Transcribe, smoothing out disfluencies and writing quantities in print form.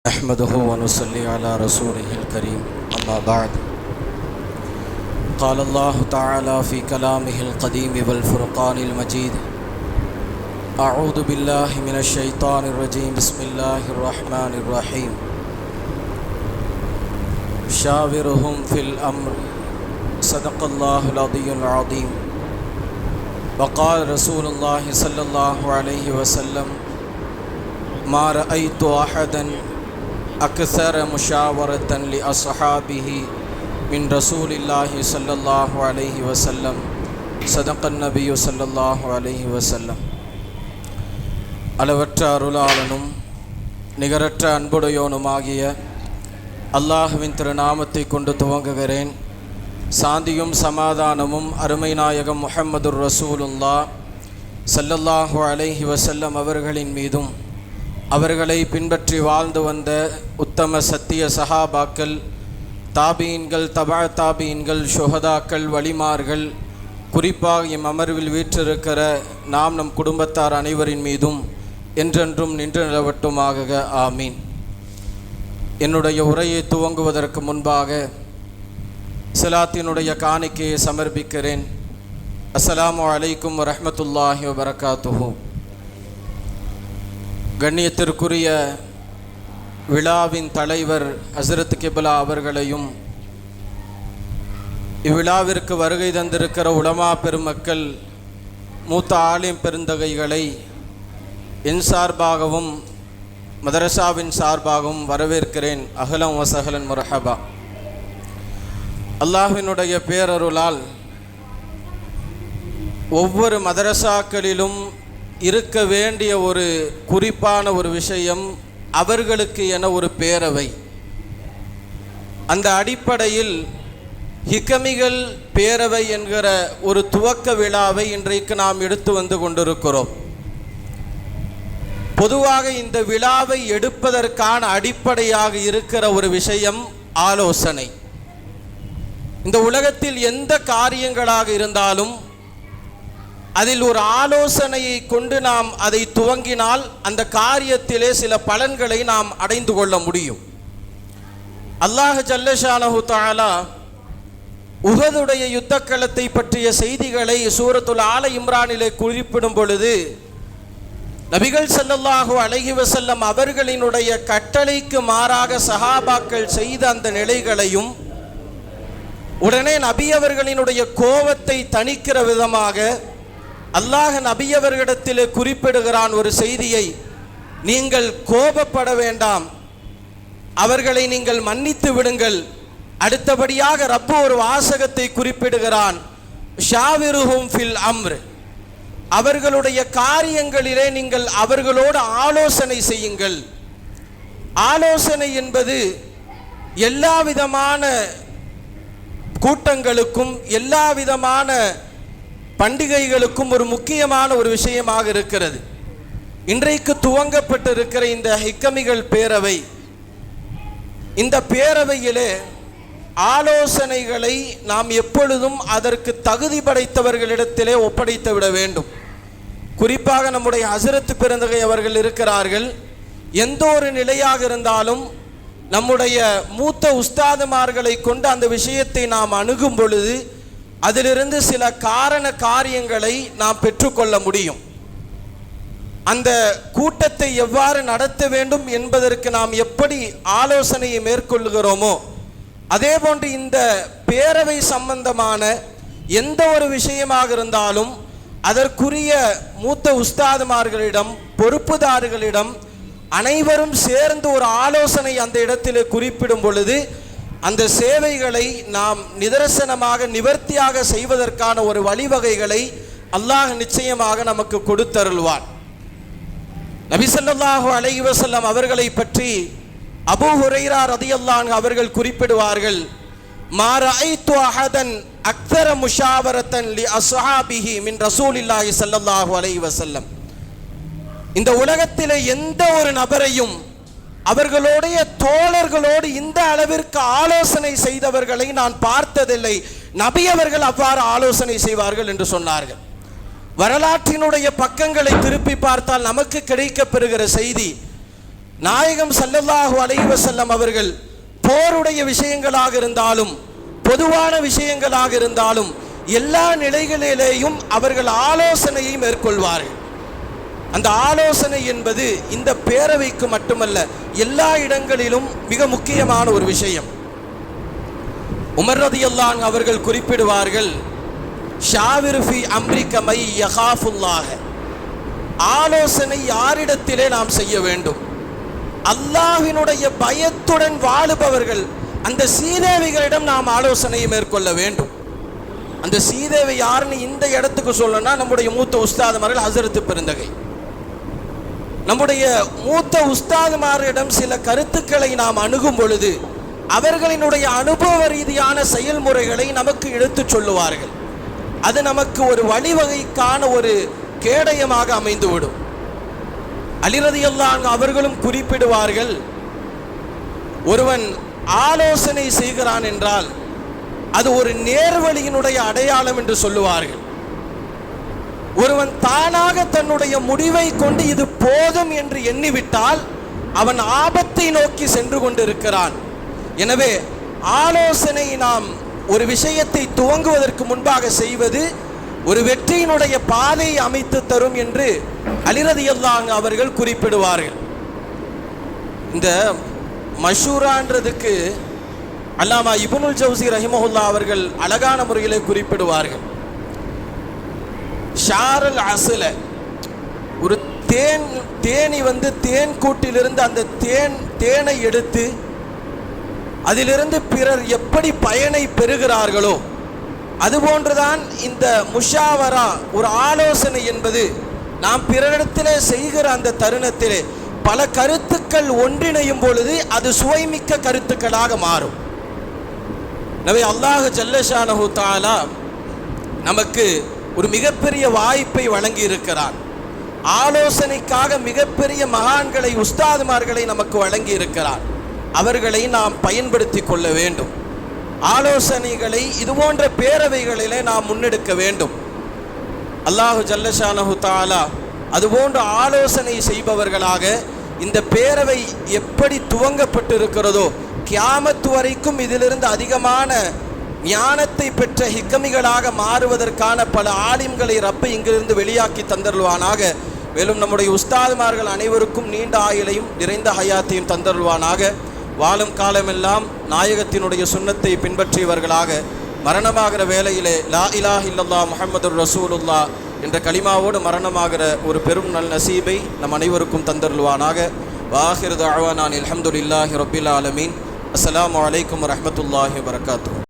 نحمده ونصلي على رسوله الكريم أما بعد قال الله تعالى في كلامه القديم والفرقان المجيد أعوذ بالله من الشيطان الرجيم بسم الله الرحمن الرحيم شاورهم في الأمر صدق الله العلي العظيم وقال رسول الله صلى الله عليه وسلم ما رأيت أحدا أكثر مشاورة لأصحابه من رسول الله صلى الله عليه وسلم صدق النبي صلى الله عليه وسلم. அளவற்ற அருளாளனும் நிகரற்ற அன்புடையோனுமாகிய அல்லாஹ்வின் திருநாமத்தை கொண்டு துவங்குகிறேன். சாந்தியும் சமாதானமும் அருமை நாயகம் முஹம்மதுர் ரசூலுல்லாஹ் ஸல்லல்லாஹு அலைஹி வஸல்லம் அவர்களின் மீதும் அவர்களை பின்பற்றி வாழ்ந்து வந்த உத்தம சத்திய சஹாபாக்கள், தாபீன்கள், தபா தாபீன்கள், ஷுஹதாக்கள், வலிமார்கள், குறிப்பாக இம் அமர்வில் வீற்றிருக்கிற நாம் நம் குடும்பத்தார் அனைவரின் மீதும் என்றென்றும் நின்று நிலவட்டுமாக ஆமீன். என்னுடைய உரையை துவங்குவதற்கு முன்பாக ஸலாத்தினுடைய காணிக்கையை சமர்ப்பிக்கிறேன். அஸ்ஸலாமு அலைக்கும் வரஹ்மத்துல்லாஹி வபரகாத்துஹு. கண்ணியத்திற்குரிய விழாவின் தலைவர் ஹஸ்ரத் கிப்லா அவர்களையும், இவ்விழாவிற்கு வருகை தந்திருக்கிற உலமா பெருமக்கள், மூத்த ஆலிம் பெருந்தகைகளை என் சார்பாகவும் மதரசாவின் சார்பாகவும் வரவேற்கிறேன். அஹ்லன் வஸஹ்லன் மர்ஹபா. அல்லாஹ்வினுடைய பேரருளால் ஒவ்வொரு மதரசாக்களிலும் இருக்க வேண்டிய ஒரு குறிப்பான ஒரு விஷயம், அவர்களுக்கு என ஒரு பேரவை. அந்த அடிப்படையில் ஹிகமிகள் பேரவை என்கிற ஒரு துவக்க விழாவை இன்றைக்கு நாம் எடுத்து வந்து கொண்டிருக்கிறோம். பொதுவாக இந்த விழாவை எடுப்பதற்கான அடிப்படையாக இருக்கிற ஒரு விஷயம் ஆலோசனை. இந்த உலகத்தில் எந்த காரியங்களாக இருந்தாலும் அதில் ஒரு ஆலோசனையை கொண்டு நாம் அதை துவங்கினால் அந்த காரியத்திலே சில பலன்களை நாம் அடைந்து கொள்ள முடியும். அல்லாஹ் ஜல்லஷானஹு தஆலா உஹதுடைய யுத்தக்களத்தை பற்றிய செய்திகளை சூரத்துல் ஆல இம்ரானிலே குறிப்பிடும் பொழுது, நபிகள் ஸல்லல்லாஹு அலைஹி வஸல்லம் அவர்களினுடைய கட்டளைக்கு மாறாக சஹாபாக்கள் செய்த அந்த நிலைகளையும், உடனே நபி அவர்களினுடைய கோபத்தை தணிக்கிற விதமாக அல்லாஹ் நபி அவர்களிடத்திலே குறிப்பிடுகிறான் ஒரு செய்தியை, நீங்கள் கோபப்பட வேண்டாம், அவர்களை நீங்கள் மன்னித்து விடுங்கள். அடுத்தபடியாக ரப்பு ஒரு வாசகத்தை குறிப்பிடுகிறான், ஷாவிருஹும் ஃபில் அம்ர், அவர்களுடைய காரியங்களிலே நீங்கள் அவர்களோடு ஆலோசனை செய்யுங்கள். ஆலோசனை என்பது எல்லா விதமான கூட்டங்களுக்கும் எல்லா விதமான பண்டிகைகளுக்கும் ஒரு முக்கியமான ஒரு விஷயமாக இருக்கிறது. இன்றைக்கு துவங்கப்பட்டிருக்கிற இந்த ஹிக்கமிகள் பேரவை, இந்த பேரவையிலே ஆலோசனைகளை நாம் எப்பொழுதும் அதற்கு தகுதி படைத்தவர்களிடத்திலே ஒப்படைத்து விட வேண்டும். குறிப்பாக நம்முடைய ஹஸ்ரத் பெருந்தகை அவர்கள் இருக்கிறார்கள். எந்த ஒரு நிலையாக இருந்தாலும் நம்முடைய மூத்த உஸ்தாதுமார்களை கொண்டு அந்த விஷயத்தை நாம் அணுகும் பொழுது அதிலிருந்து சில காரியங்களை நாம் பெற்றுக்கொள்ள முடியும். அந்த கூட்டத்தை எவ்வாறு நடத்த வேண்டும் என்பதற்கு நாம் எப்படி ஆலோசனையை மேற்கொள்கிறோமோ, அதே போன்று இந்த பேரவை சம்பந்தமான எந்த ஒரு விஷயமாக இருந்தாலும் அதற்குரிய மூத்த உஸ்தாதுமார்களிடம், பொறுப்புதாரிகளிடம் அனைவரும் சேர்ந்து ஒரு ஆலோசனை அந்த இடத்திலே குறிப்பிடும் பொழுது அந்த சேவைகளை நாம் நிதர்சனமாக நிவர்த்தியாக செய்வதற்கான ஒரு வழிவகைகளை அல்லாஹ் நிச்சயமாக நமக்கு கொடுத்தருள்வார். நபி ஸல்லல்லாஹு அலைஹி வஸல்லம் அவர்களை பற்றி அபூ ஹுரைரா ரலியல்லாஹு அன்ஹு அவர்கள் குறிப்பிடுவார்கள், மா ரஅய்து அஹதன் அக்ஸர முஷாவரத்தன் லி அஸ்ஹாபிஹி மின் ரசூலில்லாஹி ஸல்லல்லாஹு அலைஹி வஸல்லம், இந்த உலகத்திலே எந்த ஒரு நபரையும் அவர்களுடைய தோழர்களோடு இந்த அளவிற்கு ஆலோசனை செய்தவர்களை நான் பார்த்ததில்லை. நபி அவர்கள் அவ்வாறு ஆலோசனை செய்வார்கள் என்று சொன்னார்கள். வரலாற்றினுடைய பக்கங்களை திருப்பி பார்த்தால் நமக்கு கிடைக்கப்பெறுகிற செய்தி, நாயகம் ஸல்லல்லாஹு அலைஹி வஸல்லம் அவர்கள் போருடைய விஷயங்களாக இருந்தாலும் பொதுவான விஷயங்களாக இருந்தாலும் எல்லா நிலைகளிலேயும் அவர்கள் ஆலோசனையை மேற்கொள்வார்கள். அந்த ஆலோசனை என்பது இந்த பேரவைக்கு மட்டுமல்ல, எல்லா இடங்களிலும் மிக முக்கியமான ஒரு விஷயம். உமர் ரலியல்லாஹு அன்ஹு அவர்கள் குறிப்பிடுவார்கள், ஷாவிர் ஃபி அம்ரிக மை யகாஃபுல்லாஹ, ஆலோசனை யாரிடத்திலே நாம் செய்ய வேண்டும்? அல்லாஹ்வினுடைய பயத்துடன் வாழுபவர்கள், அந்த சீதேவிகளிடம் நாம் ஆலோசனையை மேற்கொள்ள வேண்டும். அந்த சீதேவி யாருன்னு இந்த இடத்துக்கு சொல்லணும்னா நம்முடைய மூத்த உஸ்தாதுமார்கள் ஹஸரத் பெருந்தகை. நம்முடைய மூத்த உஸ்தாதுமாரிடம் சில கருத்துக்களை நாம் அணுகும் பொழுது அவர்களினுடைய அனுபவ ரீதியான செயல்முறைகளை நமக்கு எடுத்துச் சொல்லுவார்கள். அது நமக்கு ஒரு வழிவகைக்கான ஒரு கேடயமாக அமைந்துவிடும். அலி ரலியல்லாஹு அன்ஹு அவர்களும் குறிப்பிடுவார்கள், ஒருவன் ஆலோசனை செய்கிறான் என்றால் அது ஒரு நேர்வழியினுடைய அடையாளம் என்று சொல்லுவார்கள். ஒருவன் தானாக தன்னுடைய முடிவை கொண்டு இது போதும் என்று எண்ணிவிட்டால் அவன் ஆபத்தை நோக்கி சென்று கொண்டிருக்கிறான். எனவே ஆலோசனை நாம் ஒரு விஷயத்தை துவங்குவதற்கு முன்பாக செய்வது ஒரு வெற்றியினுடைய பாதையை அமைத்து தரும் என்று அலி ரலியல்லாஹு அன்ஹு அவர்கள் குறிப்பிடுவார்கள். இந்த மஷூரான்றதுக்கு அல்லாமா இப்னுல் ஜௌசி ரஹிமஹுல்லா அவர்கள் அழகான முறையிலே குறிப்பிடுவார்கள். ஷாரல் அஸ்ல, ஒரு தேனி தேன் கூட்டிலிருந்து அந்த தேனை எடுத்து அதிலிருந்து பிறர் எப்படி பயனை பெறுகிறார்களோ அதுபோன்றுதான் இந்த முஷாவரா, ஒரு ஆலோசனை என்பது நாம் பிறரிடத்திலே செய்கிற அந்த தருணத்திலே பல கருத்துக்கள் ஒன்றிணையும் பொழுது அது சுவைமிக்க கருத்துக்களாக மாறும். எனவே அல்லாஹ் ஜல்லஷானஹு தஆலா நமக்கு ஒரு மிகப்பெரிய வாய்ப்பை வழங்கி இருக்கிறார். ஆலோசனைக்காக மிகப்பெரிய மகான்களை, உஸ்தாதுமார்களை நமக்கு வழங்கி இருக்கிறார். அவர்களை நாம் பயன்படுத்தி கொள்ள வேண்டும். ஆலோசனைகளை இதுபோன்ற பேரவைகளிலே நாம் முன்னெடுக்க வேண்டும். அல்லாஹு ஜல்லஷானஹு தஆலா அதுபோன்ற ஆலோசனை செய்பவர்களாக இந்த பேரவை எப்படி துவங்கப்பட்டிருக்கிறதோ கியாமத் வரைக்கும் இதிலிருந்து அதிகமான ஞானத்தை பெற்ற ஹிக்கமிகளாக மாறுவதற்கான பல ஆலிம்களை ரப்பு இங்கிருந்து வெளியாக்கி தந்தருள்வானாக. மேலும் நம்முடைய உஸ்தாதுமார்கள் அனைவருக்கும் நீண்ட ஆயுளையும் நிறைந்த ஹயாத்தையும் தந்தருள்வானாக. வாழும் காலமெல்லாம் நாயகத்தினுடைய சுன்னத்தை பின்பற்றியவர்களாக மரணமாகிற வேளையிலே லா இலாஹ இல்லல்லாஹ் முஹம்மதுர் ரசூலுல்லாஹ் என்ற கலிமாவோடு மரணமாகிற ஒரு பெரும் நல் நசீபை நம் அனைவருக்கும் தந்தருள்வானாக. வாஹிரு தஅவானா அல்ஹம்துலில்லாஹி ரப்பில் ஆலமீன். அஸ்ஸலாமு அலைக்கும் வரஹ்மத்துல்லாஹி வபரகாத்துஹு.